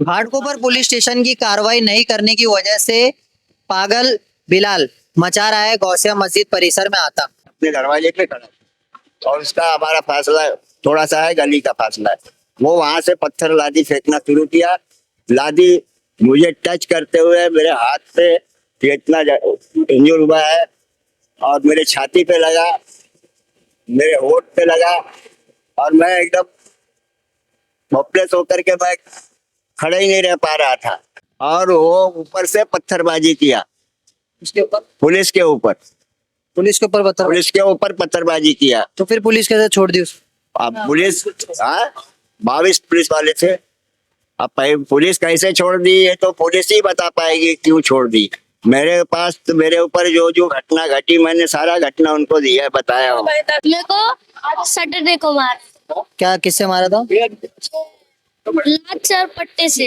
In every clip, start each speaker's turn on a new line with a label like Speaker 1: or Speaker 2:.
Speaker 1: Ghatkopar police station की कार्रवाई नहीं करने की वजह से पागल बिलाल मचा रहा है गौसिया मस्जिद परिसर में आता।
Speaker 2: अपने दरवाजे पे खड़ा और उसका हमारा फासला थोड़ा सा है, गली का फासला है। वो वहां से पत्थर लादी फेंकना शुरू किया। लादी मुझे टच करते हुए मेरे हाथ पे ये इतना इंजर हुआ है और मेरे छाती पे लगा, मेरे होठ पे लगा और मैं एकदम होपलेस होकर के मैं खड़ा ही नहीं रह पा रहा था। और वो ऊपर से पत्थरबाजी किया
Speaker 1: उसके ऊपर
Speaker 2: पुलिस के ऊपर,
Speaker 1: पुलिस के ऊपर पत्थर,
Speaker 2: पुलिस के ऊपर पत्थरबाजी किया।
Speaker 1: तो फिर पुलिस कैसे छोड़ दी उसको?
Speaker 2: अब पुलिस, हाँ, 22 पुलिस वाले थे। अब पुलिस कैसे छोड़ दी है तो पुलिस ही बता पाएगी क्यों छोड़ दी। मेरे पास तो मेरे ऊपर जो जो घटना घटी मैंने सारा घटना उनको दिया, बताया हो।
Speaker 3: मेरे को सैटरडे को मारा।
Speaker 1: क्या, किससे मारा था?
Speaker 3: लात सर पट्टे से।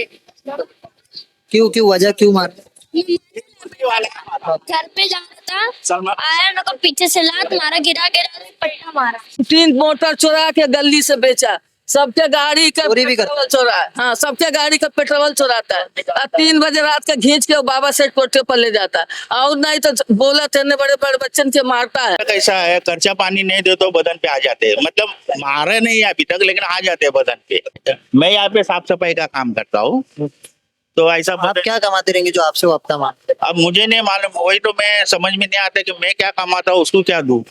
Speaker 1: क्यों क्यों वजह क्यों मारा?
Speaker 3: घर पे जा रहा था, आया ना तो पीछे से लात मारा, गिरा गिरा पट्टा मारा।
Speaker 4: 3 मोटर चुरा के गली से बेचा, सबके गाड़ी का
Speaker 1: चोरी भी
Speaker 4: पेट्रोल चुरा, हाँ सबके गाड़ी का पेट्रोल चुराता है। 3 बजे रात का खींच के बाबा सेठ कोठे पर ले जाता है और नहीं तो बोला तेने बड़े बड़े बच्चन के मारता है।
Speaker 5: कैसा है, खर्चा पानी नहीं दे तो बदन पे आ जाते हैं, मतलब मारे नहीं अभी तक लेकिन आ जाते हैं बदन पे। मैं यहाँ पे साफ सफाई का काम करता हूँ, तो ऐसा
Speaker 1: आप क्या कमाते रहेंगे जो आपसे वो हफ्ता मांगते?
Speaker 5: अब मुझे नहीं मालूम, वही तो मैं समझ में नहीं आता कि मैं क्या कमाता हूँ उसको क्या दूँ।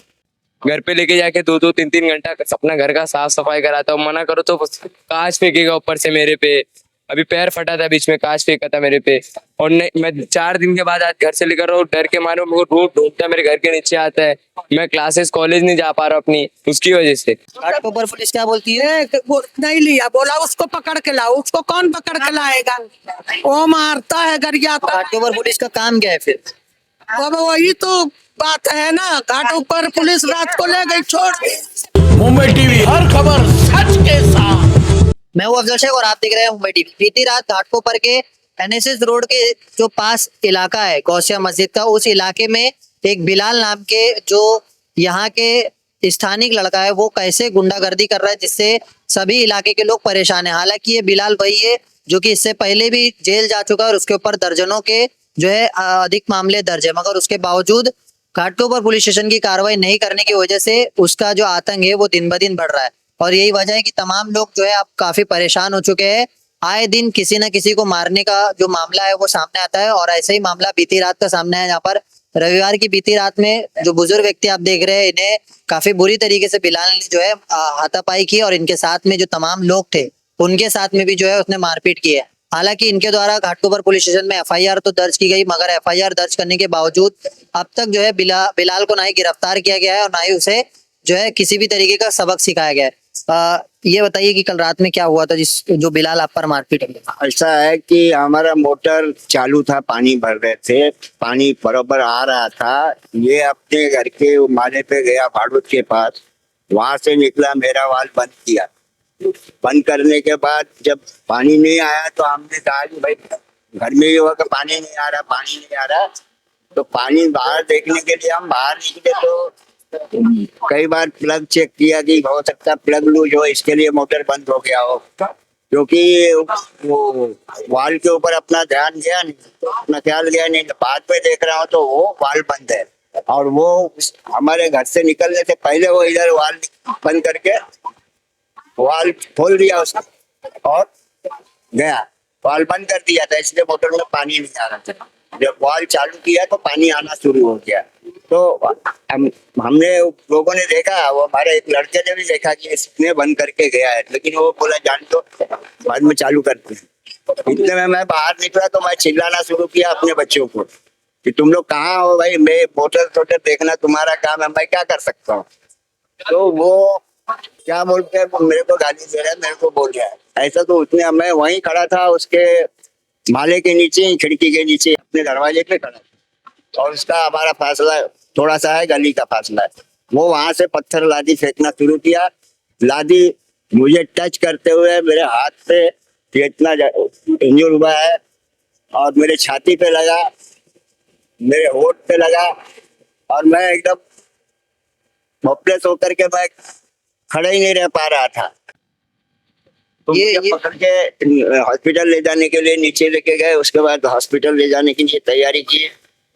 Speaker 6: घर पे लेके जाके 2-2 3-3 घंटा अपना घर का साफ सफाई कराता हूँ। मना करो तो कांच फेंकेगा ऊपर से मेरे पे। अभी पैर फटा था, बीच में कांच फेंका था मेरे पे। और नहीं, मैं 4 दिन के बाद आज घर से लेकर रहा हूँ, डर के मारे मेरे को रोड ढूंढता मेरे घर के नीचे आता है। मैं क्लासेस कॉलेज नहीं जा पा रहा अपनी उसकी वजह से।
Speaker 1: घाटकोपर पुलिस क्या बोलती है?
Speaker 4: नहीं लिया, बोला उसको पकड़ के लाओ। उसको कौन पकड़ के लाएगा? वो मारता है गरियाता।
Speaker 1: घाटकोपर पुलिस का काम क्या है फिर?
Speaker 4: अब वही तो बात है ना, घाट ऊपर पुलिस रात को ले गई छोड़।
Speaker 7: मुंबई टीवी, हर खबर सच के साथ।
Speaker 1: मैं हूं अफजल शेख और आप देख रहे हैं मुंबई टीवी। बीती रात घाटकोपर के एनएसएस रोड के जो पास इलाका है गौसिया मस्जिद का, उस इलाके में एक बिलाल नाम के जो यहाँ के स्थानिक लड़का है वो कैसे गुंडागर्दी कर रहा है जिससे सभी इलाके के लोग परेशान हैं। हालांकि ये बिलाल वही है जो कि इससे पहले भी जेल जा चुका है और उसके ऊपर दर्जनों के जो है अधिक मामले दर्ज है, मगर उसके बावजूद घाटकोपर पुलिस स्टेशन की कार्रवाई नहीं करने की वजह से उसका जो आतंक है वो दिन ब दिन बढ़ रहा है। और यही वजह है कि तमाम लोग जो है अब काफी परेशान हो चुके हैं। आए दिन किसी न किसी को मारने का जो मामला है वो सामने आता है और ऐसे ही मामला बीती रात का सामने है, जहाँ पर रविवार की बीती रात में जो बुजुर्ग व्यक्ति आप देख रहे हैं इन्हें काफी बुरी तरीके से बिलाल ने जो है हाथापाई की और इनके साथ में जो तमाम लोग थे उनके साथ में भी जो है उसने मारपीट की है। हालांकि इनके द्वारा घाटकोपर पुलिस स्टेशन में एफआईआर तो दर्ज की गई, मगर एफआईआर दर्ज करने के बावजूद अब तक जो है बिलाल को ना ही गिरफ्तार किया गया है और ना ही उसे जो है किसी भी तरीके का सबक सिखाया गया है। ये बताइए कि कल रात में क्या हुआ था जो बिलाल आप पर मारपीट हुई?
Speaker 2: ऐसा है कि हमारा मोटर चालू था, पानी भर रहे थे, पानी बराबर आ रहा था। ये अपने घर के माले पे गया भाड़ूत के पास, वहां से निकला, मेरा वाल बंद किया। बंद करने के बाद जब पानी नहीं आया तो हमने कहा कि भाई घर में ही हुआ कि पानी नहीं आ रहा, पानी नहीं आ रहा। तो पानी बाहर देखने के लिए हम बाहर निकले तो कई बार प्लग चेक किया कि हो सकता है प्लग लूज हो, इसके लिए मोटर बंद हो गया हो, क्योंकि वो वाल के ऊपर अपना ध्यान गया नहीं, अपना ख्याल गया नहीं। तो बाद में देख रहा हूँ तो वो वाल बंद है और वो हमारे घर से निकलने से पहले वो इधर वाल बंद करके वाल खोल दिया उसने और गया। वाल बंद कर दिया था इसलिए मोटर में पानी नहीं आ रहा था। जब वाल चालू किया तो पानी आना शुरू हो गया। तो हमने लोगों ने देखा, वो हमारे एक लड़के ने भी देखा कि इसने बंद करके गया है, लेकिन वो बोला जान तो बाद में चालू करते हैं। इतने में मैं बाहर निकला तो मैं चिल्लाना शुरू किया अपने बच्चों को कि तुम लोग कहाँ हो भाई, मैं मोटर टोटर देखना तुम्हारा काम है, मैं क्या कर सकता हूँ। तो वो क्या बोलते हैं, मेरे को गाली दे रहा है, मेरे को बोल रहा है ऐसा। तो उसने, मैं वहीं खड़ा था उसके माले के नीचे, खिड़की के नीचे, अपने दरवाजे पे खड़ा और उसका हमारा फासला थोड़ा सा है, गली का फासला है। वो वहां से पत्थर लादी फेंकना शुरू किया। लादी मुझे टच करते हुए मेरे हाथ पे ये इतना इंजर हुआ है और मेरे छाती पे लगा, मेरे होठ पे लगा और मैं एकदम होपलेस होकर के मैं खड़ा ही नहीं रह पा रहा था। तो
Speaker 1: ये-
Speaker 2: मुझे पकड़ के हॉस्पिटल ले जाने के लिए नीचे लेके गए। उसके बाद हॉस्पिटल ले जाने के लिए तैयारी की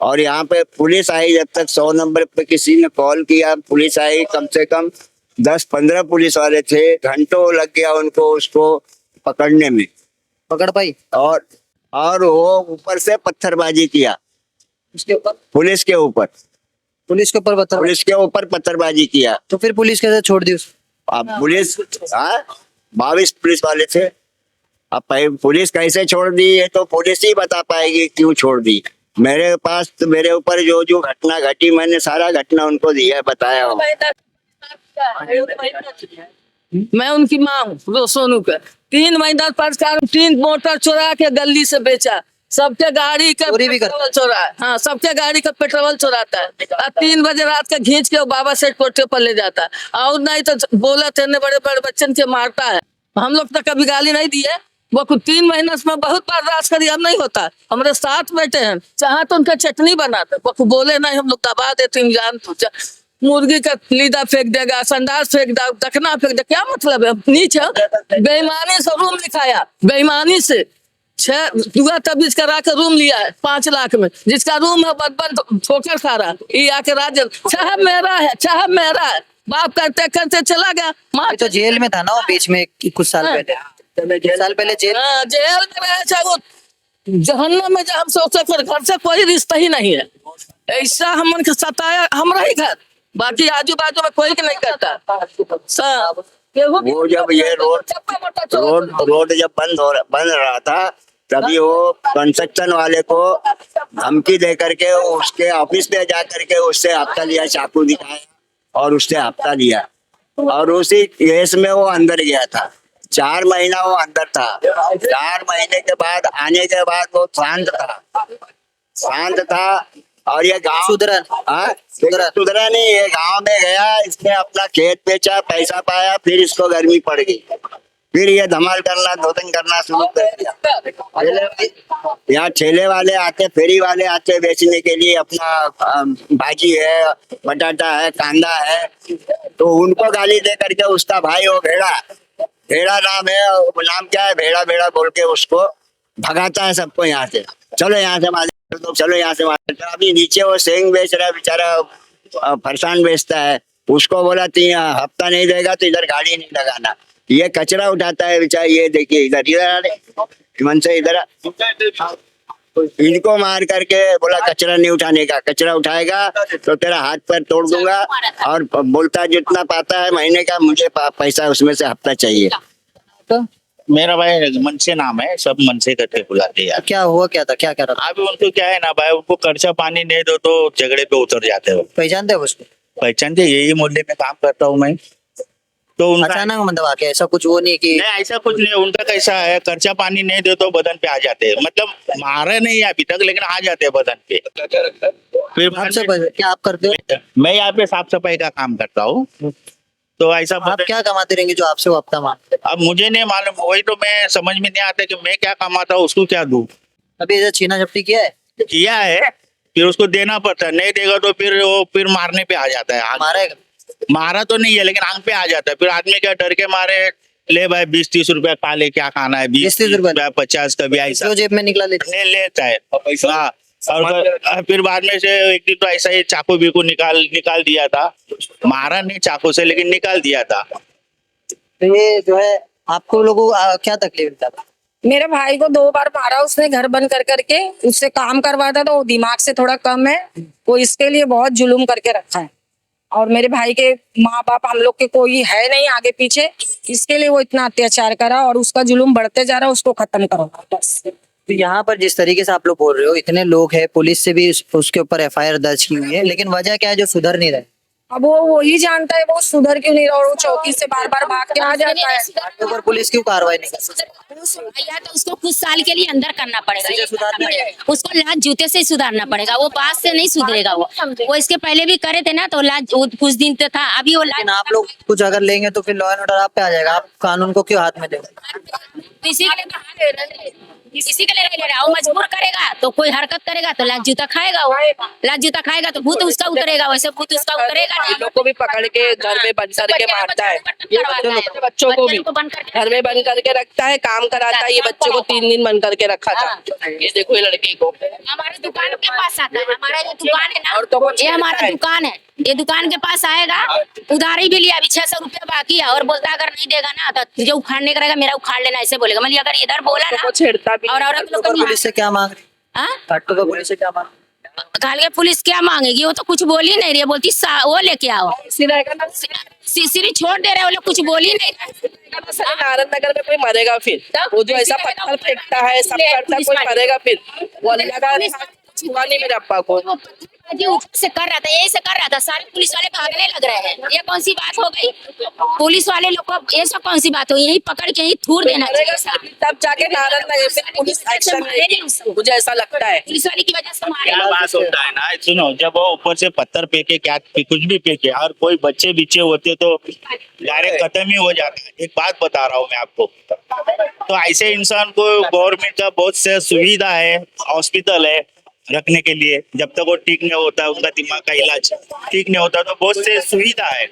Speaker 2: और यहाँ पे पुलिस आई। जब तक 100 नंबर पे किसी ने कॉल किया, पुलिस आई, कम से कम 10-15 पुलिस वाले थे। घंटों लग गया उनको उसको पकड़ने में।
Speaker 1: पकड़ पाई
Speaker 2: और वो ऊपर से पत्थरबाजी किया
Speaker 1: उसके ऊपर?
Speaker 2: पुलिस के ऊपर।
Speaker 1: पुलिस के ऊपर पत्थर?
Speaker 2: पुलिस के ऊपर पत्थरबाजी किया।
Speaker 1: तो फिर पुलिस कैसे छोड़ दी उसको?
Speaker 2: अब पुलिस 22 पुलिस वाले थे। अब पुलिस कैसे छोड़ दी ये तो पुलिस ही बता पाएगी क्यों छोड़ दी। मेरे पास तो मेरे ऊपर जो जो घटना घटी मैंने सारा घटना उनको दिया बताया हूँ।
Speaker 4: मैं उनकी माँ हूँ सोनू का। 3 महीना पर 3 मोटर चुरा के गली से बेचा। सबके गाड़ी का
Speaker 1: चोरी भी करता
Speaker 4: पेट्रोल चुरा। हाँ, सबके गाड़ी का पेट्रोल चुराता है। और 3 बजे रात का खींच के वो बाबा सेठ कोठे पर ले जाता है। और नहीं तो बोला तेने बड़े बड़े बच्चन के मारता है। हम लोग तो कभी गाली नहीं दिए। वो कुछ 3 महीने में बहुत बार राज करी, अब नहीं होता। हमारे साथ बैठे हैं, चाहे तो उनका चटनी बनाते, वो बोले नहीं हम लोग दबा देते हैं, जान तू मुर्गी का लीदा फेंक देगा, संडास फेंक देगा, दखना फेंक देगा, क्या मतलब है? नीचे बेईमानी से रूम लिखाया, बेईमानी से 6 दुआ तबीज करा के रूम लिया है 5 लाख में। जिसका रूम है बदबन ठोकर खा रहा, ये आके राजन साहब मेरा है, साहब मेरा है, बाप करते करते चला गया। माँ
Speaker 1: तो जेल में था ना वो बीच में कुछ साल पहले? साल पहले जेल?
Speaker 4: हाँ, जेल में रहे, चाहे वो जहन्नम में हम सोचे फिर घर से कोई रिश्ता ही नहीं है। ऐसा हमन के सताया हमारा ही घर, बाकी आजू बाजू में कोई नहीं करता सब।
Speaker 2: वो जब ये रोड जब बंद रहा था तभी वो कंस्ट्रक्शन वाले को धमकी दे करके उसके ऑफिस में जा करके उससे हफ्ता लिया, चाकू दिखाया और उससे हफ्ता लिया। और उसी केस में वो अंदर गया था। 4 महीना वो अंदर था। 4 महीने के बाद आने के बाद वो शांत था। और ये गांव सुधरा नहीं। ये गांव में गया, इसने अपना खेत बेचा, पैसा पाया, फिर इसको गर्मी पड़ गई, फिर ये धमाल करना धोतन करना शुरू कर दिया। यहाँ ठेले वाले आते, फेरी वाले आते बेचने के लिए, अपना भाजी है, बटाटा है, कांदा है, तो उनको गाली दे करके उसका भाई वो भेड़ा नाम है, नाम क्या है, भेड़ा बोल के उसको भगाता है सबको यहाँ से। चलो यहाँ से मार दो, चलो यहाँ से मार दो। अभी नीचे वो सेंग बेच रहा है बेचारा, फरसान बेचता है, उसको बोला तो हफ्ता नहीं देगा तो इधर गाड़ी नहीं लगाना। ये कचरा उठाता है बेचारा, ये देखिए इधर मन से इधर इनको मार करके बोला कचरा नहीं उठाने का, कचरा उठाएगा तो तेरा हाथ पैर तोड़ दूंगा। और बोलता जितना पाता है महीने का मुझे पैसा उसमें से हफ्ता चाहिए।
Speaker 1: तो
Speaker 5: मेरा भाई मनसे नाम है, सब मनसे करके बुलाते हैं यार।
Speaker 1: क्या हुआ, क्या था, क्या कर रहा था?
Speaker 5: अभी उनको क्या है ना भाई, उनको खर्चा पानी नहीं दो तो झगड़े पे उतर जाते हो।
Speaker 1: पहचानते हो उसको?
Speaker 5: पहचानते, यही मोहल्ले में काम करता हूँ मैं। तो उनका
Speaker 1: अचानक मतलब आके ऐसा कुछ वो नहीं कि
Speaker 5: नहीं, ऐसा कुछ नहीं। उनका कैसा है, खर्चा पानी नहीं दे तो बदन पे आ जाते हैं। मतलब मारे नहीं अभी तक, लेकिन आ जाते हैं बदन पे। फिर बाद
Speaker 1: आपसे
Speaker 5: में-
Speaker 1: क्या आप करते हो?
Speaker 5: मैं यहाँ पे साफ सफाई का काम करता हूँ। तो ऐसा
Speaker 1: आप क्या कमाते रहेंगे जो आपसे वो हफ्ता मांगते हैं?
Speaker 5: अब मुझे नहीं मालूम, वही तो मैं समझ में नहीं आता कि मैं क्या कमाता हूँ, उसको क्या दूं।
Speaker 1: अभी ऐसा छीना झपटी किया है?
Speaker 5: किया है, फिर उसको देना पड़ता है, नहीं देगा तो फिर वो फिर मारने पे आ जाता है।
Speaker 1: मारा है?
Speaker 5: मारा तो नहीं है लेकिन आंख पे आ जाता है। फिर आदमी क्या डर के मारे, ले भाई 20-30 रुपया खा ले, क्या खाना है,
Speaker 1: 20-30 रुपया
Speaker 5: 50 कभी ऐसा
Speaker 1: जो जेब में निकला लेते?
Speaker 5: ले लेता है। हाँ, और फिर बाद में से एक दिन तो ऐसा ही चाकू भी को निकाल दिया था। मारा नहीं चाकू से, लेकिन निकाल दिया था।
Speaker 1: तो ये जो है आपको लोगों को क्या तकलीफ था?
Speaker 8: मेरे भाई को 2 बार मारा उसने, घर बंद कर करके उससे काम करवाता था। वो दिमाग से थोड़ा कम है, वो इसके लिए बहुत जुलूम करके रखा है। और मेरे भाई के माँ बाप हम लोग के कोई है नहीं आगे पीछे, इसके लिए वो इतना अत्याचार करा और उसका जुलूम बढ़ते जा रहा है, उसको खत्म करो बस।
Speaker 1: तो यहाँ पर जिस तरीके से आप लोग बोल रहे हो, इतने लोग हैं, पुलिस से भी उसके ऊपर FIR दर्ज की हुई है, लेकिन वजह क्या है जो सुधर नहीं रहे?
Speaker 8: अब वो ही जानता है वो सुधर क्यों नहीं रहा, और वो चौकी से बार बार भाग के आ जाता है।
Speaker 1: आपके ऊपर पुलिस क्यों कार्रवाई नहीं कर सकती?
Speaker 9: या तो उसको कुछ साल के लिए अंदर करना पड़ेगा,
Speaker 1: इसे सुधारना है।
Speaker 9: उसको लात जूते से ही सुधारना पड़ेगा। वो बात से नहीं सुधरेगा। वो इसके पहले भी करे थे ना, तो लात कुछ दिन तो था, अभी वो
Speaker 1: लेकिन आप लोग कुछ अगर लेंगे तो फिर लॉ एंड ऑर्डर आप पे आ जाएगा। आप कानून को क्यों हाथ में देंगे?
Speaker 9: इसी के लिए इसी के लिए नहीं ले रहा। वो मजबूर करेगा तो कोई हरकत करेगा तो लाख जूता खाएगा, वो लाख जूता खाएगा तो भूत उसका उतरेगा, वैसे भूत उसका उतरेगा नहीं।
Speaker 4: लोग को भी पकड़ के घर में बंद करके मारता है, ये बच्चों को भी घर में बंद करके रखता है, काम कराता है। ये बच्चे को 3 दिन बंद करके रखा था। ये देखो ये लड़की को
Speaker 9: हमारे दुकान के पास आता है, हमारा जो दुकान है
Speaker 4: और तो
Speaker 9: ना,
Speaker 4: वो
Speaker 9: ये हमारा दुकान है, ये दुकान के पास आएगा, उधारी भी लिया, अभी 600 रुपया बाकी है, और बोलता है अगर नहीं देगा ना तो तुझे उखाड़ने करेगा, मेरा उखाड़ लेना, ऐसे बोलेगा। मतलब अगर इधर बोला ना
Speaker 4: छेड़ता भी
Speaker 9: और औरत लोग को
Speaker 1: पुलिस से क्या मांग रही? घाटकोपर पुलिस से क्या मांग?
Speaker 9: काल के पुलिस क्या मांगेगी? वो तो कुछ बोल ही नहीं रही है, बोलती वो लेके आओ, सिरी छोड़ दे रहे, वो लोग कुछ बोल ही नहीं रहे।
Speaker 4: नारायण नगर में कोई मरेगा फिर, वो जो ऐसा पत्थर फेंकता है सब करता है, कोई मरेगा फिर। वो अल्लाह का छुआ नहीं मेरे अप्पा को।
Speaker 9: जी ऊपर से कर रहा था, यही से कर रहा था, सारे पुलिस वाले भागने लग रहे हैं। ये कौन सी बात हो गई? पुलिस वाले लोग को ये सब कौन सी बात हो? यही पकड़ के यही थूर देना चाहिए,
Speaker 4: तब जाके नारायण नगर से पुलिस एक्शन लेगी, मुझे ऐसा लगता है।
Speaker 9: पुलिस वाले की वजह से
Speaker 5: क्या
Speaker 9: मारे।
Speaker 5: बात होता है ना, सुनो, जब वो ऊपर से पत्थर फेंके, क्या कुछ भी फेंके, और कोई बच्चे बिच्चे होते तो डायरेक्ट खत्म ही हो जाता है। एक बात बता रहा हूँ मैं आपको, तो ऐसे इंसान को गवर्नमेंट का बहुत से सुविधा है, हॉस्पिटल है रखने के लिए। जब तक वो ठीक नहीं होता, उनका दिमाग का इलाज ठीक नहीं होता, तो बहुत से सुविधा है।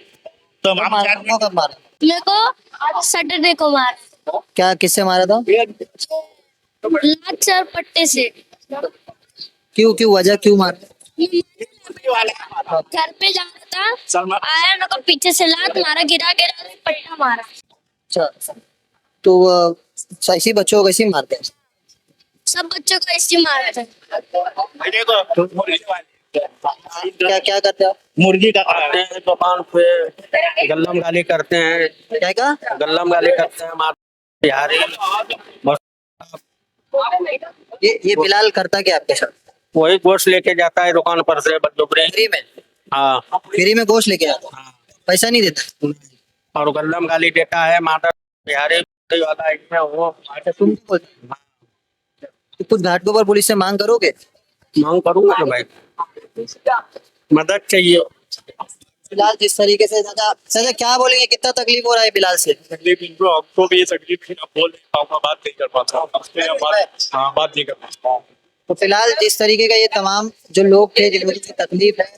Speaker 5: तो हम चाहते हैं
Speaker 1: कब मारा?
Speaker 3: मेरे को सैटरडे को मारा,
Speaker 1: क्या किससे मारा था?
Speaker 3: लात और पट्टे से।
Speaker 1: क्यों क्यों वजह क्यों मारा?
Speaker 3: घर पे जा रहा था, आया मेरे को पीछे से लात मारा, गिरा गिरा पट्टा मारा।
Speaker 1: अच्छा, तो ऐसी बच्चों को कैसे मारते हैं?
Speaker 3: सब बच्चों को ऐसे मारा था।
Speaker 5: देखो,
Speaker 1: क्या क्या करते हो?
Speaker 5: मुर्गी का
Speaker 10: दुकान पे गल्लम गाली करते हैं,
Speaker 1: क्या क्या?
Speaker 10: गल्लम गाली करते हैं हमारे बिहारी।
Speaker 1: ये बिलाल करता क्या आपके साथ?
Speaker 10: वही गोश्त लेके जाता है दुकान पर से बदुबरी।
Speaker 1: फ्री में?
Speaker 10: हाँ,
Speaker 1: फ्री में गोश्त लेके आता है? पैसा नहीं देता?
Speaker 10: और गल्लम गाली देता है माता बिहारी वाला इसमें वो।
Speaker 1: अच्छा, तुम तो कुछ घाटकोपर पुलिस से मांग करोगे?
Speaker 10: मांग करूंगा ना भाई, मदद चाहिए।
Speaker 1: बिलाल जिस तरीके से सजा क्या बोलेंगे, कितना तकलीफ हो रहा है बिलाल से?
Speaker 11: तकलीफ इनको, हमको भी ये तकलीफ है, बोल नहीं पाऊंगा, बात नहीं कर पाता, बात नहीं कर पाता।
Speaker 1: तो फिलहाल जिस तरीके का ये तमाम जो लोग थे जिनको तकलीफ है,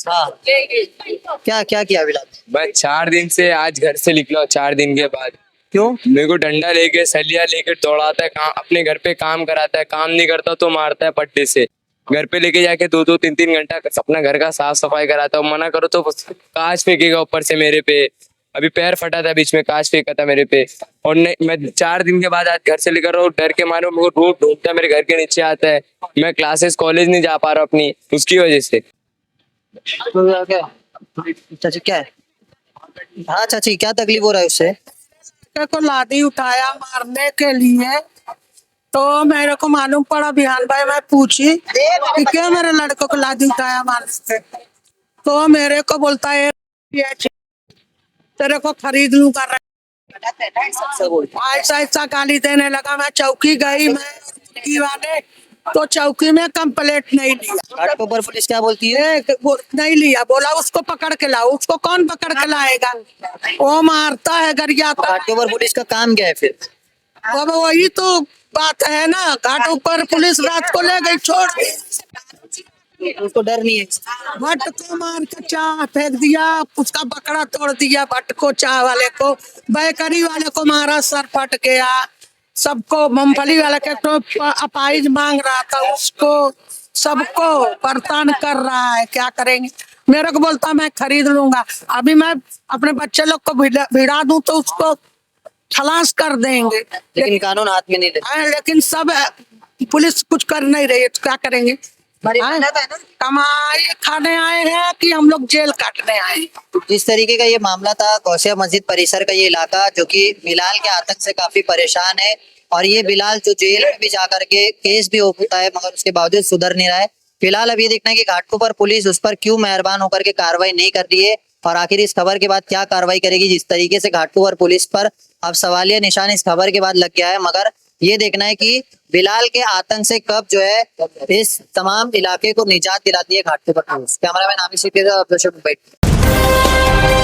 Speaker 1: हाँ, क्या क्या किया बिलाल?
Speaker 6: बस 4 दिन से आज घर से निकला, 4 दिन के बाद।
Speaker 1: क्यों?
Speaker 6: मेरे को डंडा लेके सलिया लेके दौड़ाता है, अपने घर पे काम कराता है, काम नहीं करता तो मारता है पट्टे से। घर पे लेके जाके 2-2 3-3 घंटा अपना घर का साफ सफाई कराता हूँ, मना करो तो कांच फेंकेगा ऊपर से मेरे पे। अभी पैर फटा था, बीच में कांच फेंका था मेरे पे। और नहीं, मैं 4 दिन के बाद आज घर से लेकर रहा हूँ, डर के मारे मेरे को रोड ढूंढता है, मेरे घर के नीचे आता है। मैं क्लासेस कॉलेज नहीं जा पा रहा अपनी उसकी वजह से।
Speaker 1: क्या चाची क्या है? हाँ चाची, क्या तकलीफ हो रहा है उससे?
Speaker 12: को लादी उठाया मारने के लिए, तो मेरे को मालूम पड़ा, बिहान भाई मैं पूछी कि क्यों मेरे लड़कों को लादी उठाया मारने से, तो मेरे को बोलता है तेरे को खरीद लूंगा। ऐसा ऐसा गाली देने लगा। मैं चौकी गई, मैं वाले तो चौकी में कंप्लेंट नहीं लिया।
Speaker 1: घाटकोपर पुलिस क्या बोलती है?
Speaker 12: नहीं लिया, बोला उसको पकड़ के लाओ। उसको कौन पकड़ के लाएगा? वो मारता है गरियाता।
Speaker 1: घाटकोपर पुलिस का काम क्या है फिर?
Speaker 12: अब वही तो बात है ना, घाटकोपर पुलिस रात को ले गई छोड़,
Speaker 1: उसको डर नहीं है?
Speaker 12: भट्ट को मार के चाह फेंक दिया, उसका बकरा तोड़ दिया। भट्ट को, चाह वाले को, बेकरी वाले को मारा, सर फट गया। सबको, मूंगफली वाला के तो अपाइज मांग रहा था, उसको सबको परेशान कर रहा है। क्या करेंगे? मेरे को बोलता मैं खरीद लूंगा। अभी मैं अपने बच्चे लोग को भिड़ा दूं तो उसको खलास कर देंगे,
Speaker 1: लेकिन कानून हाथ में नहीं ले।
Speaker 12: लेकिन सब पुलिस कुछ कर नहीं रही है, तो क्या करेंगे? कमाई खाने आए हैं कि हम लोग जेल काटने आए?
Speaker 1: जिस तरीके का ये मामला था, गौसिया मस्जिद परिसर का ये इलाका जो कि बिलाल के आतंक से काफी परेशान है, और ये बिलाल जो जेल में भी जाकर के केस भी होता है मगर उसके बावजूद सुधर नहीं रहा है। फिलहाल अब ये देखना है कि घाटकोपर पुलिस उस पर क्यों मेहरबान होकर के कार्रवाई नहीं कर रही है, और आखिर इस खबर के बाद क्या कार्रवाई करेगी। जिस तरीके से घाटकोपर पुलिस पर अब सवालिया निशान इस खबर के बाद लग गया है, मगर ये देखना है कि बिलाल के आतंक से कब जो है इस तमाम इलाके को निजात दिलाती है घाटकोपर पुलिस। कैमरामैन आमिर सिद्दीकी के साथ